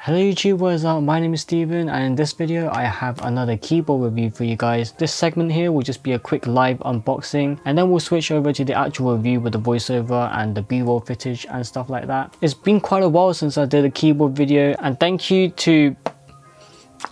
Hello YouTube, what is up? My name is Steven, and in this video I have another keyboard review for you guys. This segment here will just be a quick live unboxing, and then we'll switch over to the actual review with the voiceover and the b-roll footage and stuff like that. It's been quite a while since I did a keyboard video, and thank you to...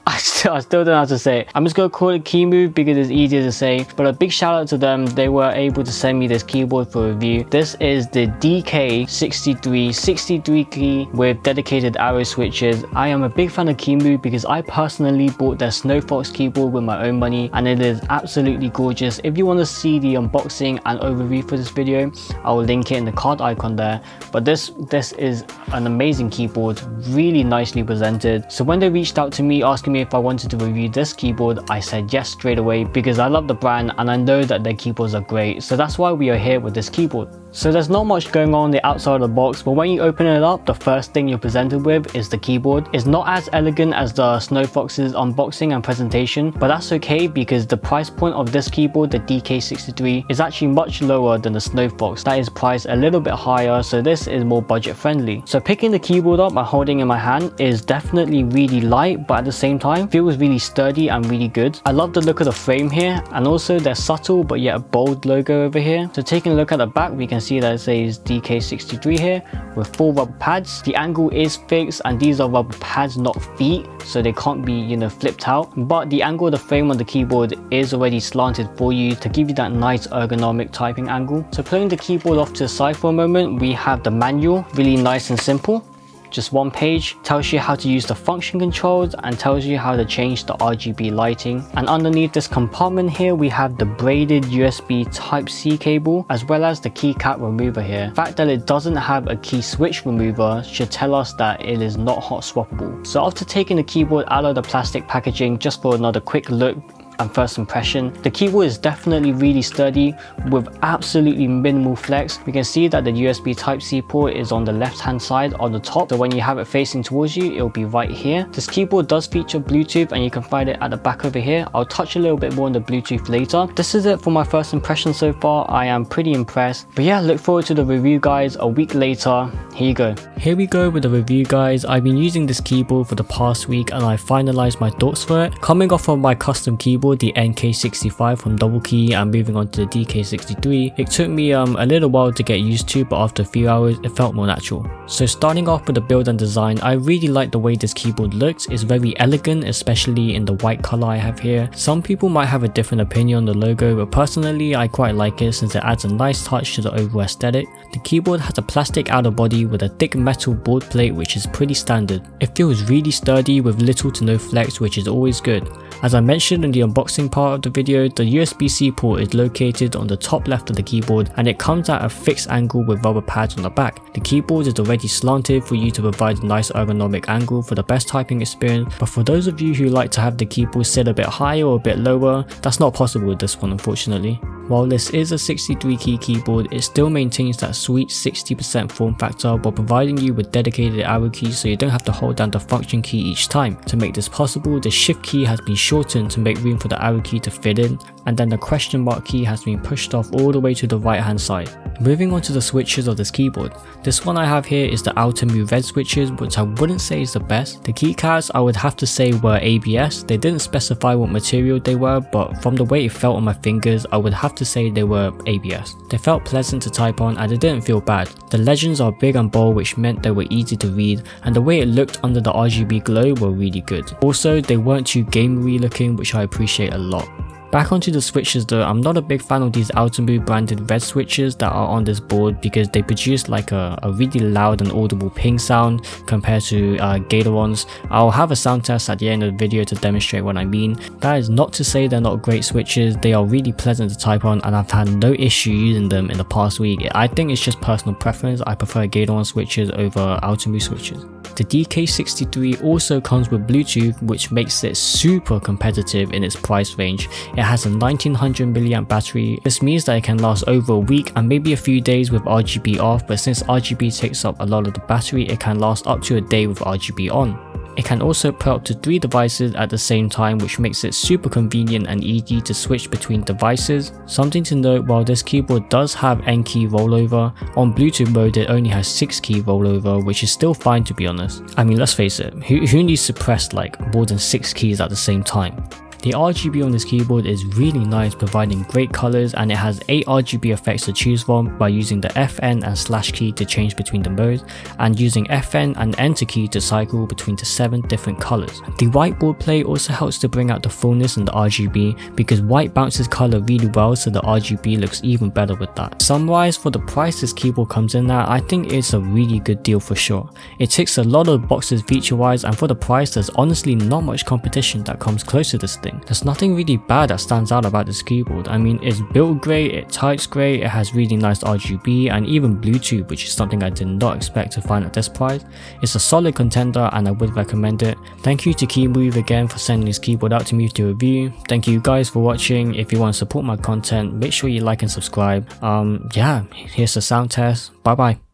I still don't know how to say it. I'm just going to call it kemove because it's easier to say, but a big shout out to them. They were able to send me this keyboard for review. This is the DK63 63 key with dedicated arrow switches. I am a big fan of kemove because I personally bought their Snow Fox keyboard with my own money, and it is absolutely gorgeous. If you want to see the unboxing and overview for this video, I will link it in the card icon there. But this is an amazing keyboard, really nicely presented. So when they reached out to me asking me if I wanted to review this keyboard, I said yes straight away because I love the brand and I know that their keyboards are great. So that's why we are here with this keyboard. So there's not much going on the outside of the box, but when you open it up, the first thing you're presented with is the keyboard. It's not as elegant as the Snow Fox's unboxing and presentation, but that's okay because the price point of this keyboard, the DK63, is actually much lower than the Snow Fox. That is priced a little bit higher, so this is more budget friendly. So picking the keyboard up and holding in my hand is definitely really light, but at the same time feels really sturdy and really good. I love the look of the frame here, and also their subtle but yet a bold logo over here. So taking a look at the back, we can see that it says DK63 here with 4 rubber pads. The angle is fixed, and these are rubber pads, not feet, so they can't be flipped out, but the angle of the frame on the keyboard is already slanted for you to give you that nice ergonomic typing angle. So putting the keyboard off to the side for a moment, we have the manual, really nice and simple. Just one page, tells you how to use the function controls and tells you how to change the RGB lighting. And underneath this compartment here, we have the braided USB Type-C cable as well as the keycap remover here. The fact that it doesn't have a key switch remover should tell us that it is not hot swappable. So after taking the keyboard out of the plastic packaging, just for another quick look and first impression, the keyboard is definitely really sturdy with absolutely minimal flex. We can see that the USB Type-C port is on the left hand side on the top, so when you have it facing towards you, it will be right here. This keyboard does feature Bluetooth, and you can find it at the back over here. I'll touch a little bit more on the Bluetooth later. This is it for my first impression so far. I am pretty impressed, but yeah, look forward to the review guys a week later. Here you go. Here we go with the review guys. I've been using this keyboard for the past week and I finalized my thoughts for it. Coming off of my custom keyboard, the NK65 from Double Key, and moving on to the DK63, it took me a little while to get used to, but after a few hours it felt more natural. So starting off with the build and design, I really like the way this keyboard looks. It's very elegant, especially in the white color I have here. Some people might have a different opinion on the logo, but personally I quite like it since it adds a nice touch to the overall aesthetic. The keyboard has a plastic outer body with a thick metal board plate, which is pretty standard. It feels really sturdy with little to no flex, which is always good. As I mentioned in the unboxing part of the video, the USB-C port is located on the top left of the keyboard, and it comes at a fixed angle with rubber pads on the back. The keyboard is already slanted for you to provide a nice ergonomic angle for the best typing experience, but for those of you who like to have the keyboard sit a bit higher or a bit lower, that's not possible with this one unfortunately. While this is a 63 key keyboard, it still maintains that sweet 60% form factor while providing you with dedicated arrow keys, so you don't have to hold down the function key each time. To make this possible, the shift key has been shortened to make room for the arrow key to fit in, and then the question mark key has been pushed off all the way to the right hand side. Moving on to the switches of this keyboard, this one I have here is the outemu red switches, which I wouldn't say is the best. The keycaps I would have to say were ABS. They didn't specify what material they were, but from the way it felt on my fingers, I would have to say they were ABS. They felt pleasant to type on and they didn't feel bad. The legends are big and bold, which meant they were easy to read, and the way it looked under the RGB glow were really good. Also, they weren't too gamery looking, which I appreciate a lot. Back onto the switches though, I'm not a big fan of these outemu branded red switches that are on this board because they produce like a really loud and audible ping sound compared to gaterons. I'll have a sound test at the end of the video to demonstrate what I mean. That is not to say they're not great switches. They are really pleasant to type on and I've had no issue using them in the past week. I think it's just personal preference. I prefer gateron switches over outemu switches. The DK63 also comes with Bluetooth, which makes it super competitive in its price range. It has a 1900 mAh battery. This means that it can last over a week and maybe a few days with RGB off, but since RGB takes up a lot of the battery, it can last up to a day with RGB on. It can also put up to 3 devices at the same time, which makes it super convenient and easy to switch between devices. Something to note, while this keyboard does have N key rollover, on Bluetooth mode it only has 6 key rollover, which is still fine to be honest. I mean, let's face it, who needs to press like more than 6 keys at the same time? The RGB on this keyboard is really nice, providing great colors, and it has 8 RGB effects to choose from by using the FN and slash key to change between the modes, and using FN and enter key to cycle between the 7 different colors. The whiteboard plate also helps to bring out the fullness in the RGB, because white bounces color really well, so the RGB looks even better with that. Summarize, for the price this keyboard comes in at, I think it's a really good deal for sure. It ticks a lot of boxes feature wise, and for the price there's honestly not much competition that comes close to this thing. There's nothing really bad that stands out about this keyboard. I mean, it's built great, it types great, it has really nice RGB and even Bluetooth, which is something I did not expect to find at this price. It's a solid contender and I would recommend it. Thank you to Kemove again for sending this keyboard out to me to review. Thank you guys for watching. If you want to support my content, make sure you like and subscribe. Yeah, here's the sound test. Bye bye.